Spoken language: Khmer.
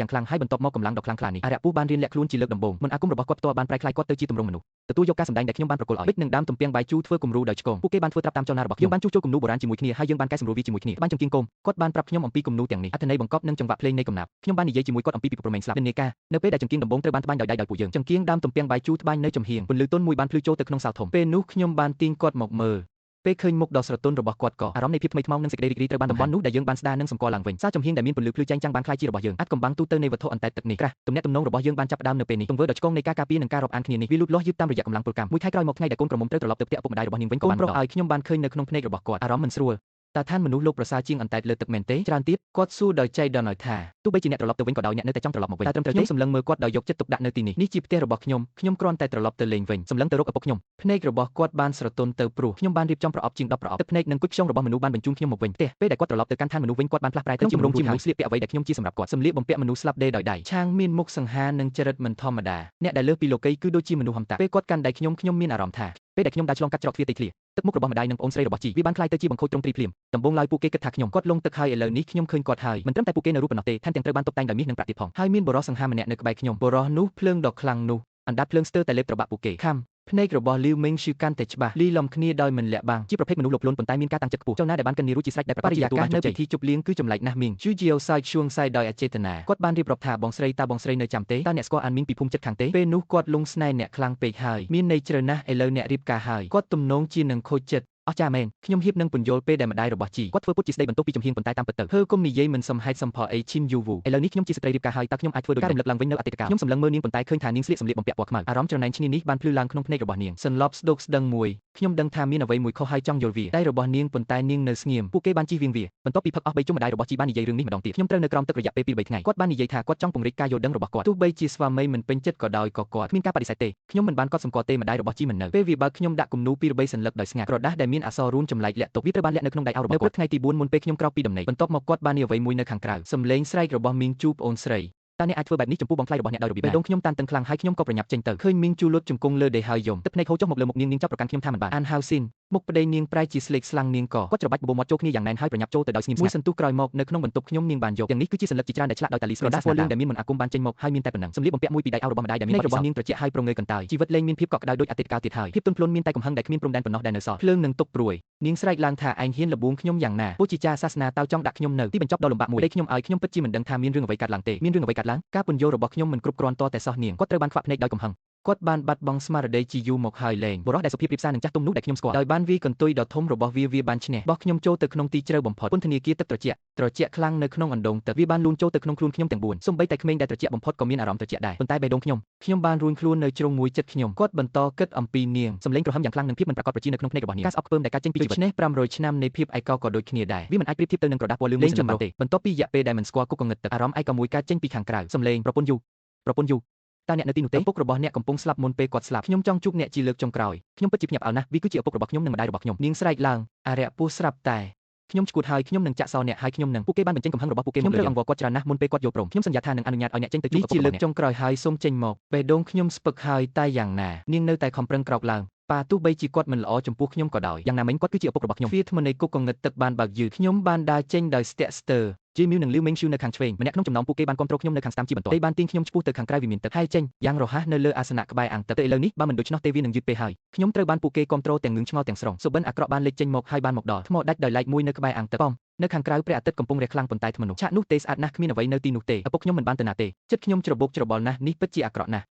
យ៉ាងខ្លាំងហើយបន្ទាប់មកកម្លាំងដ៏ខ្លាំងក្លានេះអារៈពូបានរៀនលាក់ខ្លួនជាលើកដំបូងមន្តអាគមរបស់គាត់ផ្ទាល់បានប្រែក្លាយគាត់ទៅជាទម្រង់មនុស្សទទួលយកការសម្ដែងដែលខ្ញុំបានប្រគល់ឲ្យបិទនឹងដើមទំពាំងបាយជូរធ្វើគំរូដោយឆ្កងពួកគេបានធ្វើត្រាប់តាមចលនារបស់ខ្ញុំបានជួសជុលគំនូបុរាណជាមួយគ្នាហើយយើងបានកែសម្រួលវាជាមួយគ្នាបានចង្គៀងគោមគាត់បានប្រាប់ខ្ញុំអំពីគំនូទាំងនេះអត្ថន័យបង្កប់នឹងចង្វាក់ភ្លេងនៃកំណាព្យខ្ញុំបាននិយាយជាមួយគាត់អំពីពិភពរមែងស្លាប់និន្នាការនៅពេលដែលចង្គៀងដំបងត្រូវបានត្បាញដោយដៃដោយពួកយើងចង្គៀងដើមទំពាំងបាយជូរត្បាញនៅចំហៀងពន្លឺទន់មួយបានភ្លឺចូលទៅក្នុងសាលធំពេលនោះខ្ញុំបានទាញគាត់មកមើលពេលឃើញមុខដ៏ស្រទន់របស់គាត់ក៏អារម្មណ៍នៃភាពថ្មីថ្មោងនិងសេចក្តីរីករាយត្រូវបានតំបន់នោះដែលយើងបានស្ដារនិងសម្គាល់ឡើងវិញសារចំហៀងដែលមានពន្លឺភ្លឺចែងចាំងបានក្លាយជារបស់យើងអាចកំបាំងទូទៅនៃវត្ថុអណ្តែតទឹកនេះក្រាស់ទំនាក់ទំនងរបស់យើងបានចាប់ផ្ដើមនៅពេលនេះទង្វើដ៏ឆ្កងនៃការការពារនិងការរាប់អានគ្នានេះវាលូតលាស់យឺតតាមរយៈកម្លាំងពលកម្មមួយថ្ងៃក្រោយមកថ្ងៃដែលកូនក្រមុំត្រូវត្រឡប់ទៅផ្ទះឪពុកម្ដាយរបស់នាងវិញក៏បានប្រុសឲ្យខ្ញុំបានឃើញនៅក្នុងភ្នែករបស់គាត់អារម្មណ៍មិនស្រួលតើឋានមនុស្សលោកប្រសើរជាងអណ្តែតលើទឹកមែនទេច្រើនទៀតគាត់សួរដោយចៃដន្យឲ្យថាទោះបីជាអ្នកត្រឡប់ទៅវិញក៏ដោយអ្នកនៅតែចង់ត្រឡប់មកវិញតែត្រឹមត្រូវខ្ញុំសម្លឹងមើលគាត់ដោយយកចិត្តទុកដាក់នៅទីនេះជាផ្ទះរបស់ខ្ញុំគ្រាន់តែត្រឡប់ទៅលេងវិញសម្លឹងទៅរកឪពុកខ្ញុំភ្នែករបស់គាត់បានស្រទន់ទៅព្រោះខ្ញុំបានរៀបចំប្រអប់ជាង10ប្រអប់ទឹកភ្នែកនិងគុជខ្យងរបស់មនុស្សបានបញ្ជូនខ្ញុំមកវិញផ្ទះពេលដែលគាត់ត្រឡប់ទៅកាន់ឋានមនុស្សវិញគាត់បានផ្លាស់ប្រែទៅជាមនុស្សស្លៀកពាក់អ្វីដែលខ្ញុំជាសម្រាប់គាត់សម្លៀកបំពាក់មនុស្សស្លាប់ដេរដោយដៃឆាងមានមុខសង្ហានិងចរិតមិនធម្មតាអ្នកដែលលើសពីលោកីគឺដូចជាមនុស្សហំតាពេលគាត់កាន់ដៃខ្ញុំមានអារម្មណ៍ថាពេលដែលខ្ញុំដើរឆ្លងកាត់ច្រកទ្វារទីធ្លាទឹកមុខរបស់ម្ដាយនិងប្អូនស្រីរបស់ជីវាបានក្លាយទៅជាបង្ខូចទ្រង់ទ្រីភ្លាមដំបូងឡើយពួកគេគិតថាខ្ញុំគាត់លងទឹកហើយឥឡូវនេះខ្ញុំឃើញគាត់ហើយមិនត្រឹមតែពួកគេនៅរូបប៉ុណ្ណោះទេថែមទាំងត្រូវបានតុបតែងដោយមាសនិងប្រាក់ទៀតផងហើយមានបុរសសង្ហាម្នាក់នៅក្បែរខ្ញុំបុរសនោះភ្លើងដ៏ខ្លាំងនោះអណ្ដាតភ្លើងស្ទើរតែលេបត្របាក់ពួកគេខំភ្នែករបស់លីវមីងឈឺកាន់តែច្បាស់លីលំគ្នាដោយមិនលាក់បាំងជាប្រភេទមនុស្សលោភលន់ប៉ុន្តែមានការតាំងចិត្តខ្ពស់ចលនាដែលបានកិននីរួចជាស្រេចដែលប្រកាសជាទទួលបានជោគជ័យនៅពិធីជប់លៀងគឺចម្លែកណាស់មីងជូជីអូសាយឈួងសាយដោយអចេតនាគាត់បានរៀបរាប់ថាបងស្រីតាបងស្រីនៅចាំទេតើអ្នកស្គាល់អានមីងពីភូមិចិត្តខាងទេពេលនោះគាត់លងស្នេហ៍អ្នកខ្លាំងពេកហើយមានន័យជ្រៅណាស់ឥឡូវអ្នករៀបការហើយគាត់ទំនងជានឹងខូចចិត្តអស្ចារ្យមែនខ្ញុំហៀបនឹងពន្យល់ពេលដែលម្ដាយរបស់ជីគាត់ធ្វើពុតជាស្ដីបន្ទោសពីចំហៀងប៉ុន្តែតាមពិតទៅគុំនិយាយមិនសមហេតុសមផលអីឈិនយូវូឥឡូវនេះខ្ញុំជាស្ត្រីរៀបការហើយតើខ្ញុំអាចធ្វើដូចការរំលឹកឡើងវិញនៅអតីតកាលខ្ញុំសម្លឹងមើលនាងប៉ុន្តែឃើញថានាងស្លៀកសម្លៀកបំពាក់ពណ៌ខ្មៅអារម្មណ៍ច្រណែនឈ្នានីសបានភ្លឺឡើងក្នុងភ្នែករបស់នាងសន្លប់ស្ដុកស្ដឹងមួយខ្ញុំដឹងថាមានអ្វីមួយខុសហើយចង់យល់វាដៃរបស់នាងប៉ុន្តែនាងនៅស្ងៀមពួកគេបានជិះវៀងវាបន្ទាប់ពីផឹកអស់3ជុំម្ដាយរបស់ជីបាននិយាយរឿងនេះម្ដងទៀតខ្ញុំត្រូវនៅក្រោមទឹករយៈពេល2-3ថ្ងៃគាត់បាននិយាយថាគាត់ចង់ពង្រីកការយល់ដឹងរបស់គាត់ទោះបីជាស្វាមីមិនពេញចិត្តក៏ដោយក៏គាត់គ្មានការបដិសេធទេខ្ញុំមិនបានកត់សម្គាល់ទេម្ដាយរបស់ជីមិននៅពេលវាបើកខ្ញុំដាក់គំនូពីរបីសន្លឹកដោយស្ងាត់ក្រដាស់ដែលមានអក្សររូនចម្លែកលាក់ទុកវាត្រូវបានលាក់នៅក្នុងដៃអោរបស់គាត់ថ្ងៃទី4មុនពេលខ្ញុំក្រោកពីដំណេកបន្ទាប់មកគាត់បាននិយាយអ្វីមួយនៅខាងក្រៅសំឡេងស្រែករបស់មីងជូប្អូនស្រីតើអ្នកអាចធ្វើបែបនេះចំពោះបងថ្លៃរបស់អ្នកដោយរបៀបណាបេះដូងខ្ញុំតានតឹងខ្លាំងហើយខ្ញុំក៏ប្រញាប់ចេញទៅឃើញមីងជូលុតជង្គង់លើដេហើយយំទឹកភ្នែកហូរចុះមកលើមុខនាងចាប់ប្រកាន់ខ្ញុំថាមិនបានអានហៅស៊ីនមុខប្តីនាងប្រែជាស្លេកស្លាំងនាងក៏គាត់ច្របាច់បបោមាត់ចូលគ្នាយ៉ាងណែនហើយប្រញាប់ចូលទៅដោយស្ងៀមស្ងាត់មួយសន្ទុះក្រោយមកនៅក្នុងបន្ទប់ខ្ញុំនាងបានយកទាំងនេះគឺជាសន្លឹកជាច្រើនដែលឆ្លាក់ដោយតាលីស្រូដាស្វលឿងដែលមានមន្តអាគមបានចេញមកហើយមានតែប៉ុណ្ណឹងសម្លៀកបំពាក់មួយពីដៃអោរបស់ម្ដាយដែលមានរបស់នាងត្រជាក់ហើយប្រងើយកន្តើយជីវិតលែងមានភាពកក់ក្ដៅដូចអតីតកាលទៀតហើយភាពទន់ភ្លន់មានតែកំហឹងដែលគ្មានព្រំដែនប៉ុណ្ណោះដែលនៅសល់ភ្លើងនឹងទុកព្រួយនាងស្រែកឡើងថាឯងហ៊ានលបួងខ្ញុំយ៉ាងណាពុជីចាសាសនាតើចង់ដាក់ខ្ញុំនៅទីបញ្ចប់ដ៏លំបាកមួយដែលខ្ញុំឲ្យខ្ញុំពិតជាមិនដឹងថាមានរឿងអ្វីកើតឡើងទេមានរឿងអ្វីកើតឡើងការពន្យល់របស់ខ្ញុំមិនគ្រប់គ្រាន់តតែសោះនាងគាត់ត្រូវបានខ្វាក់ភ្នែកដោយកំហឹងគាត់បានបាត់បង់ស្មារតីជាយូរមកហើយលែងបុរសដែលសុភាពរៀបសារនឹងចាស់ទុំនោះដែលខ្ញុំស្គាល់ដោយបានវាកន្ទុយដ៏ធំរបស់វាបានឈ្នះបោះខ្ញុំចូលទៅក្នុងទីជ្រៅបំផុតពន្ធនាគារទឹកត្រជាក់ខ្លាំងនៅក្នុងអណ្ដូងទឹកវាបានលូនចូលទៅក្នុងខ្លួនខ្ញុំទាំង4សូម្បីតែក្មេងដែលត្រជាក់បំផុតក៏មានអារម្មណ៍ត្រជាក់ដែរប៉ុន្តែបេះដូងខ្ញុំបានរួញខ្លួននៅជ្រុងមួយចិត្តខ្ញុំគាត់បន្តគិតអំពីនាងសម្លេងក្រហមយ៉ាងខ្លាំងនិងភាពមិនប្រាកដប្រជានៅក្នុងភ្នែករបស់នាងការស្អប់ខ្ពើមដែលកើតចេញពីជីវិតដូច្នេះ500ឆ្នាំនៃភាពឯកោក៏ដូចគ្នាដែរវាមិនអាចប្រៀបធៀបទៅនឹងក្រដាស់ពណ៌លឿងមួយចំនួនទេបន្ទាប់ពីរយៈពេលដែលមិនស្គាល់គុកកងឹតទឹកអារម្មណ៍ឯកោមួយកើតចេញពីខាងក្រៅសម្លេងប្រពន្ធយូតើអ្នកនៅទីនោះទេឪពុករបស់អ្នកកំពុងស្លាប់មុនពេលគាត់ស្លាប់ខ្ញុំចង់ជួបអ្នកជាលើកចុងក្រោយខ្ញុំពិតជាភ្ញាក់ផ្អើលណាស់វាគឺជាឪពុករបស់ខ្ញុំនិងម្ដាយរបស់ខ្ញុំនាងស្រែកឡើងអរិយពស់ស្រាប់តែខ្ញុំឈួតហើយខ្ញុំនឹងចាក់សោអ្នកហើយខ្ញុំនឹងពួកគេបានបញ្ចេញកំហឹងរបស់ពួកគេមកលើខ្ញុំត្រូវអង្វរគាត់ច្រើនណាស់មុនពេលគាត់យល់ព្រមខ្ញុំសន្យាថានឹងអនុញ្ញាតឲ្យអ្នកចេញទៅជួបឪពុករបស់អ្នកនេះជាលើកចុងក្រោយហើយសូមចេញមកបេះដូងខ្ញុំស្ពឹកហើយតែយ៉ាងណានាងនៅតែខំប្រឹងក្រោកឡើងប៉ាទោះបីជាគាត់មិនល្អចំពោះខ្ញុំក៏ដោយយ៉ាងណាមិញគាត់គឺជាឪពុករបស់ខ្ញុំវាថ្មនៃគុកកងឹតទឹកបានបើកយឺតខ្ញុំបានដើរចេញដោយស្ទាក់ស្ទើរជីមីវនិងលីវមីងឈូនៅខាងឆ្វេងម្នាក់ក្នុងចំណោមពួកគេបានគ្រប់គ្រងខ្ញុំនៅខាងស្ដាំជាបន្ទាប់ទេបានទាញខ្ញុំឆ្ពោះទៅខាងក្រៅវិមានទឹកហើយចេញយ៉ាងរហ័សនៅលើអាសនៈក្បែរអាងទឹកទៅឥឡូវនេះបើមិនដូច្នោះទេវានឹងយឺតពេកហើយខ្ញុំត្រូវបានពួកគេគ្រប់គ្រងទាំងងឹងឆ្ងល់ទាំងស្រុងសុបិនអាក្រក់បានលេចចេញមកហើយបានមកដល់ថ្មដាច់ដោយឡែកមួយនៅក្បែរអាងទឹកនៅខាងក្រៅព្រះអាទិត្យកំពុងរះខ្លាំងប៉ុន្តែថ្មនោះឆាកនោះទេស្អាតណាស់គ្មានអ្វីនៅទីនោះទេឪពុកខ្ញុំមិនបានទៅណាទេចិត្តខ្ញុំច្របូកច្របល់ណាស់នេះពិតជាអាក្រក់ណាស់